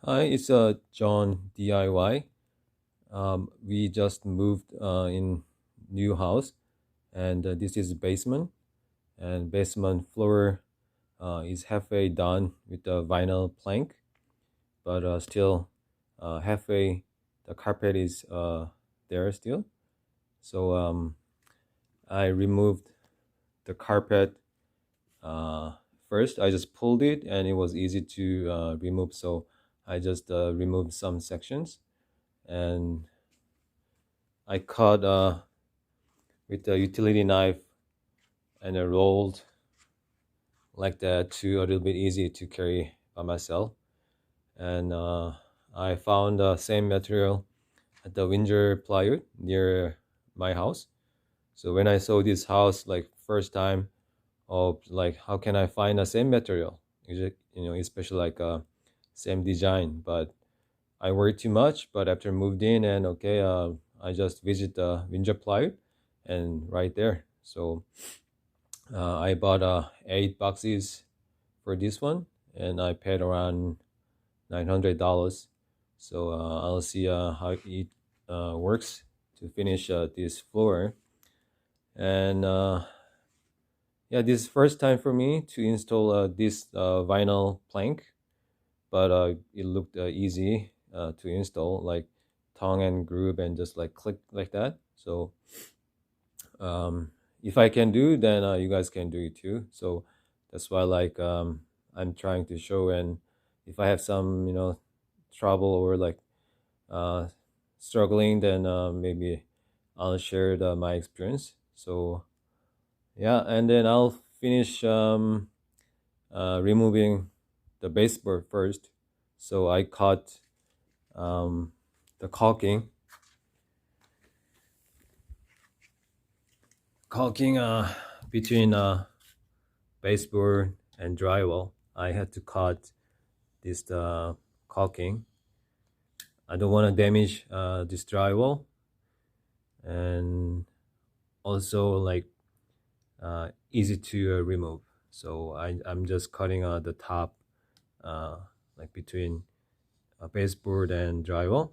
Hi, it's John DIY. We just moved in new house, and this is basement. And basement floor is halfway done with the vinyl plank, but still halfway the carpet is there still. So I removed the carpet uh, first. I just pulled it, and it was easy to remove. So I just removed some sections and I cut with a utility knife and I rolled like that to a little bit easy to carry by myself. And I found the same material at the Windsor plywood near my house. So when I saw this house like first time, oh, like how can I find the same material? Especially like same design. But I worried too much. But after moved in and okay, I just visit the Windsor plywood and right there. So I bought 8 boxes for this one, and I paid around $900. So I'll see how it works to finish this floor. And yeah, this is first time for me to install this vinyl plank, but it looked easy to install, like tongue and groove and just like click like that. So um, if I can do, then you guys can do it too. So that's why like I'm trying to show, and if I have some trouble or like uh, struggling, then maybe I'll share my experience. So yeah, and then I'll finish removing the baseboard first. So I cut um, the caulking between baseboard and drywall. I had to cut this caulking. I don't want to damage this drywall, and also like easy to remove. So I'm just cutting the top, uh, like between baseboard and drywall.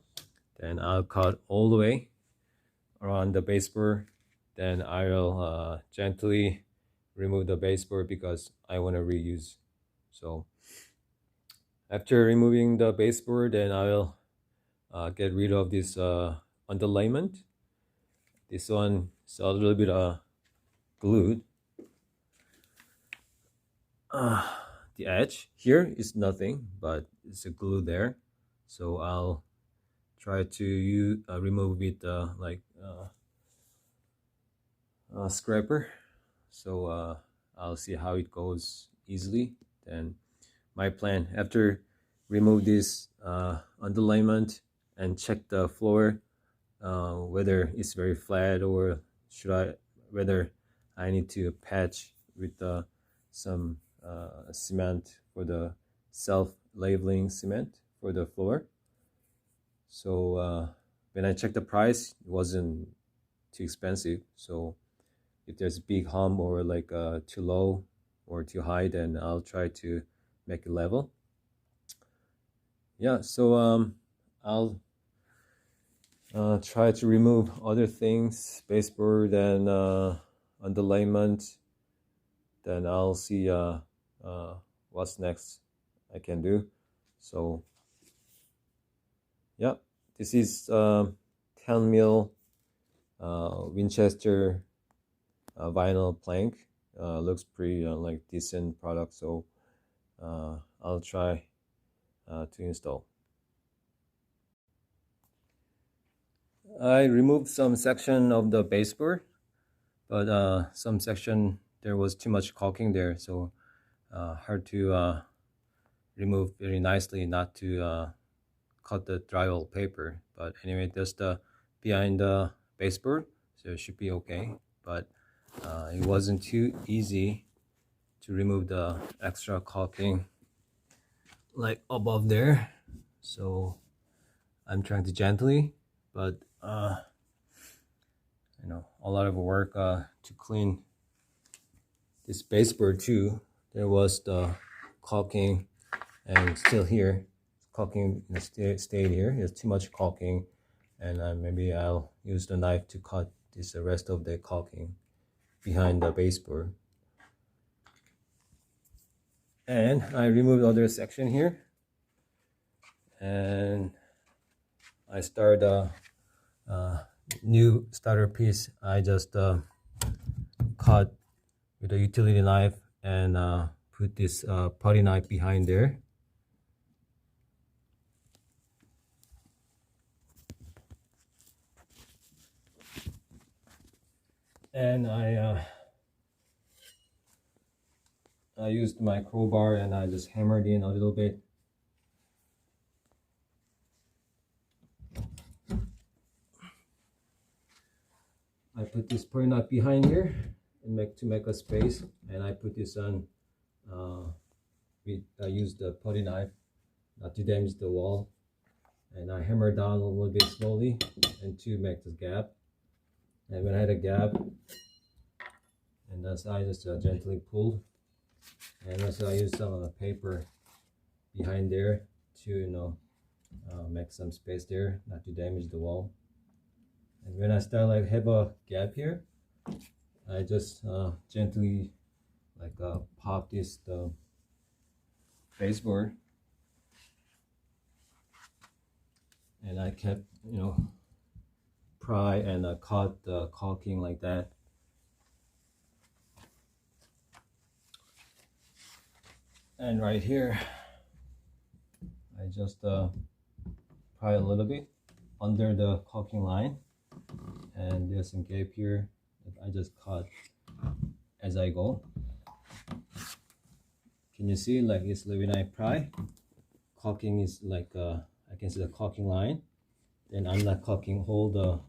Then I'll cut all the way around the baseboard. Then I'll gently remove the baseboard because I want to reuse. So after removing the baseboard, then I'll get rid of this underlayment. This one is a little bit glued. Uh, the edge here is nothing, but it's a glue there. So I'll try to remove it like a scraper. So I'll see how it goes easily. Then my plan after remove this underlayment and check the floor whether it's very flat or should I whether I need to patch with some cement for the self-leveling cement for the floor. So when I checked the price, it wasn't too expensive. So if there's a big hump or like too low or too high, then I'll try to make it level. Yeah, so I'll try to remove other things, baseboard and underlayment. Then I'll see what's next I can do. So yeah, this is 10 mil Winchester vinyl plank. Looks pretty like decent product. So I'll try to install. I removed some section of the baseboard, but some section there was too much caulking there, so hard to remove very nicely, not to cut the drywall paper. But anyway, that's the behind the baseboard, so it should be okay. But it wasn't too easy to remove the extra caulking like above there, so I'm trying to gently, but a lot of work to clean this baseboard too. There was the caulking and still here caulking stayed here. There's too much caulking, and maybe I'll use the knife to cut the rest of the caulking behind the baseboard. And I removed other section here, and I start a new starter piece. I just cut with a utility knife and put this putty knife behind there. And I used my crowbar and I just hammered in a little bit. I put this putty knife behind here and to make a space, and I put this on. I used the putty knife not to damage the wall, and I hammer down a little bit slowly and to make the gap. And when I had a gap, and that's I just gently pulled, and also I used some paper behind there to make some space there, not to damage the wall. And when I start like have a gap here, I just gently pop this the baseboard, and I kept pry and cut the caulking like that. And right here, I just pry a little bit under the caulking line, and there's some gap here that I just cut as I go. Can you see it's when I pry, caulking is I can see the caulking line. Then I'm not caulking hold the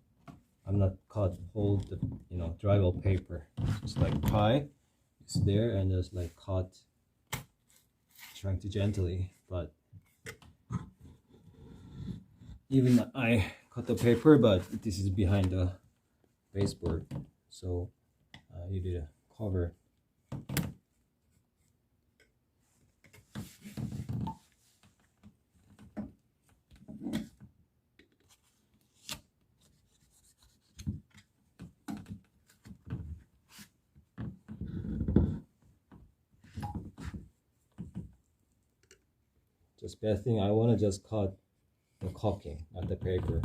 drywall paper. Just pry, it's there, and just cut, trying to gently, but even I cut the paper, but this is behind the baseboard, so you need a cover. Just bad thing, I want to just cut the caulking, not the paper.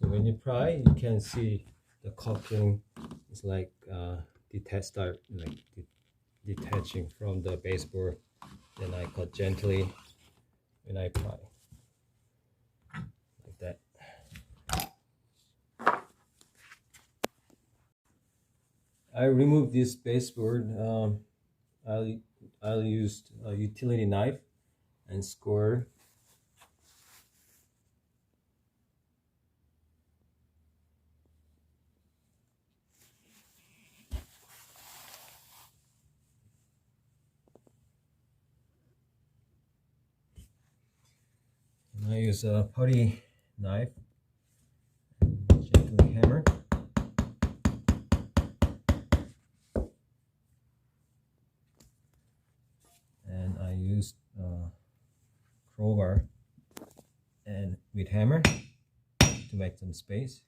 So when you pry, you can see the caulking is detaching from the baseboard. Then I cut gently when I pry, like that. I removed this baseboard. I'll use a utility knife and score. I use a putty knife and gently hammer. And I used crowbar and with hammer to make some space.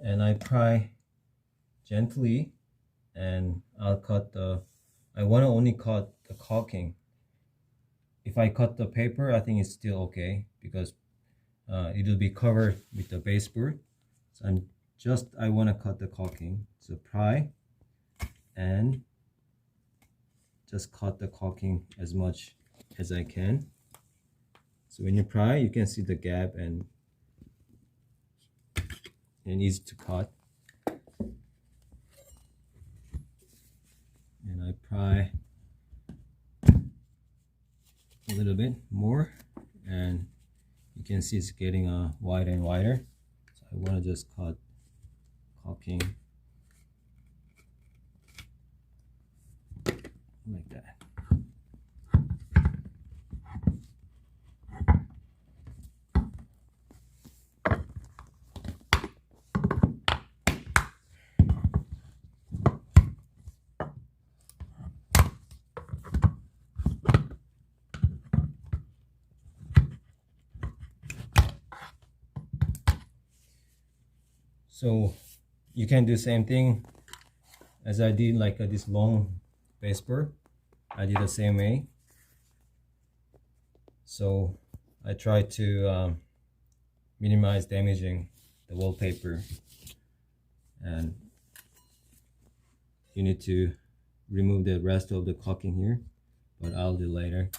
and I pry gently, and I'll cut I want to only cut the caulking. If I cut the paper, I think it's still okay because it'll be covered with the baseboard. So I want to cut the caulking. So pry and just cut the caulking as much as I can. So when you pry, you can see the gap and easy to cut. And I pry a little bit more, and you can see it's getting wider and wider. So I want to just cut caulking like that. So you can do the same thing as I did, like this long baseboard. I did the same way. So I try to minimize damaging the wallpaper, and you need to remove the rest of the caulking here, but I'll do later.